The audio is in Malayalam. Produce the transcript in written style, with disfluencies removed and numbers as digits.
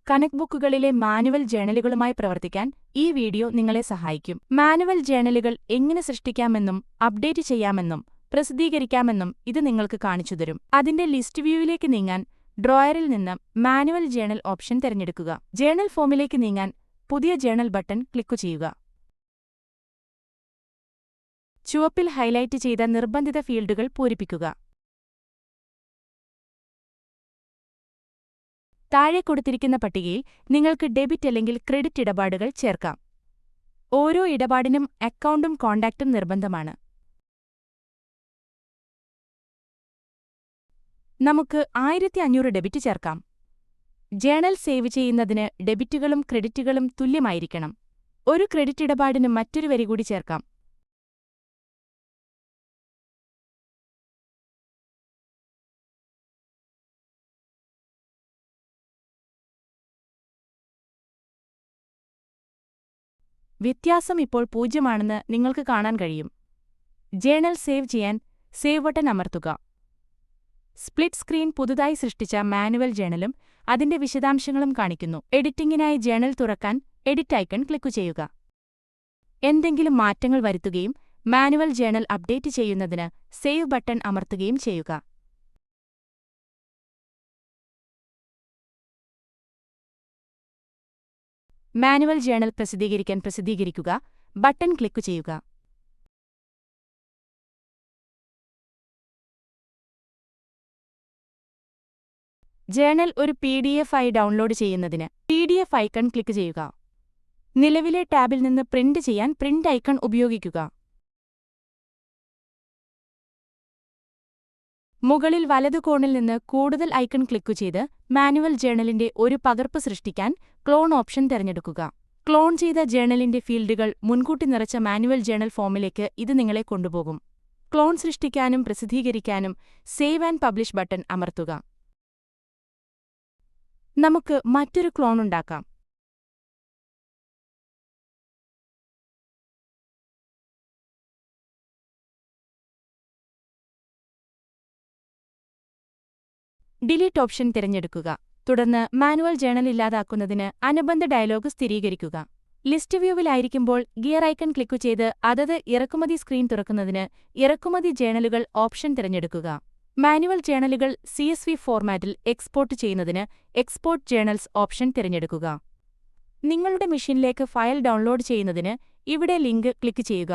കണക്ക് ബുക്കുകളിലെ മാനുവൽ ജേണലുകളുമായി പ്രവർത്തിക്കാൻ ഈ വീഡിയോ നിങ്ങളെ സഹായിക്കും. മാനുവൽ ജേണലുകൾ എങ്ങനെ സൃഷ്ടിക്കാമെന്നും അപ്ഡേറ്റ് ചെയ്യാമെന്നും പ്രസിദ്ധീകരിക്കാമെന്നും ഇത് നിങ്ങൾക്ക് കാണിച്ചുതരും. അതിന്റെ ലിസ്റ്റ് വ്യൂവിലേക്ക് നീങ്ങാൻ ഡ്രോയറിൽ നിന്ന് മാനുവൽ ജേണൽ ഓപ്ഷൻ തിരഞ്ഞെടുക്കുക. ജേണൽ ഫോമിലേക്ക് നീങ്ങാൻ പുതിയ ജേണൽ ബട്ടൺ ക്ലിക്കു ചെയ്യുക. ചുവപ്പിൽ ഹൈലൈറ്റ് ചെയ്ത നിർബന്ധിത ഫീൽഡുകൾ പൂരിപ്പിക്കുക. താഴെ കൊടുത്തിരിക്കുന്ന പട്ടികയിൽ നിങ്ങൾക്ക് ഡെബിറ്റ് അല്ലെങ്കിൽ ക്രെഡിറ്റ് ഇടപാടുകൾ ചേർക്കാം. ഓരോ ഇടപാടിനും അക്കൗണ്ടും കോണ്ടാക്റ്റും നിർബന്ധമാണ്. നമുക്ക് 1500 ഡെബിറ്റ് ചേർക്കാം. ജേണൽ സേവ് ചെയ്യുന്നതിന് ഡെബിറ്റുകളും ക്രെഡിറ്റുകളും തുല്യമായിരിക്കണം. ഒരു ക്രെഡിറ്റ് ഇടപാടിന് മറ്റൊരു വരി കൂടി ചേർക്കാം. വ്യത്യാസം ഇപ്പോൾ 0 ആണെന്ന് നിങ്ങൾക്ക് കാണാൻ കഴിയും. ജേണൽ സേവ് ചെയ്യാൻ സേവ് ബട്ടൺ അമർത്തുക. സ്പ്ലിറ്റ് സ്ക്രീൻ പുതുതായി സൃഷ്ടിച്ച മാനുവൽ ജേണലും അതിന്റെ വിശദാംശങ്ങളും കാണിക്കുന്നു. എഡിറ്റിംഗിനായി ജേണൽ തുറക്കാൻ എഡിറ്റ് ഐക്കൺ ക്ലിക്കു ചെയ്യുക. എന്തെങ്കിലും മാറ്റങ്ങൾ വരുത്തുകയും മാനുവൽ ജേണൽ അപ്ഡേറ്റ് ചെയ്യുന്നതിന് സേവ് ബട്ടൺ അമർത്തുകയും ചെയ്യുക. മാനുവൽ ജേണൽ പ്രസിദ്ധീകരിക്കാൻ പ്രസിദ്ധീകരിക്കുക ബട്ടൺ ക്ലിക്കു ചെയ്യുക. ജേണൽ ഒരു PDF ആയി ഡൗൺലോഡ് ചെയ്യുന്നതിന് PDF ഐക്കൺ ക്ലിക്ക് ചെയ്യുക. നിലവിലെ ടാബിൽ നിന്ന് പ്രിന്റ് ചെയ്യാൻ പ്രിന്റ് ഐക്കൺ ഉപയോഗിക്കുക. മുകളിൽ വലതുകോണിൽ നിന്ന് കൂടുതൽ ഐക്കൺ ക്ലിക്കു ചെയ്ത് മാനുവൽ ജേണലിന്റെ ഒരു പകർപ്പ് സൃഷ്ടിക്കാൻ ക്ലോൺ ഓപ്ഷൻ തിരഞ്ഞെടുക്കുക. ക്ലോൺ ചെയ്ത ജേണലിന്റെ ഫീൽഡുകൾ മുൻകൂട്ടി നിറച്ച മാനുവൽ ജേണൽ ഫോമിലേക്ക് ഇത് നിങ്ങളെ കൊണ്ടുപോകും. ക്ലോൺ സൃഷ്ടിക്കാനും പ്രസിദ്ധീകരിക്കാനും സേവ് ആൻഡ് പബ്ലിഷ് ബട്ടൺ അമർത്തുക. നമുക്ക് മറ്റൊരു ക്ലോൺ ഉണ്ടാക്കാം. ഡിലീറ്റ് ഓപ്ഷൻ തിരഞ്ഞെടുക്കുക. തുടർന്ന് മാനുവൽ ജേണൽ ഇല്ലാതാക്കുന്നതിന് അനുബന്ധ ഡയലോഗ് സ്ഥിരീകരിക്കുക. ലിസ്റ്റ് വ്യൂവിലായിരിക്കുമ്പോൾ ഗിയർ ഐക്കൺ ക്ലിക്കു ചെയ്ത് അതത് ഇറക്കുമതി സ്ക്രീൻ തുറക്കുന്നതിന് ഇറക്കുമതി ജേണലുകൾ ഓപ്ഷൻ തിരഞ്ഞെടുക്കുക. മാനുവൽ ജേണലുകൾ CSV ഫോർമാറ്റിൽ എക്സ്പോർട്ട് ചെയ്യുന്നതിന് എക്സ്പോർട്ട് ജേണൽസ് ഓപ്ഷൻ തിരഞ്ഞെടുക്കുക. നിങ്ങളുടെ മെഷീനിലേക്ക് ഫയൽ ഡൗൺലോഡ് ചെയ്യുന്നതിന് ഇവിടെ ലിങ്ക് ക്ലിക്ക് ചെയ്യുക.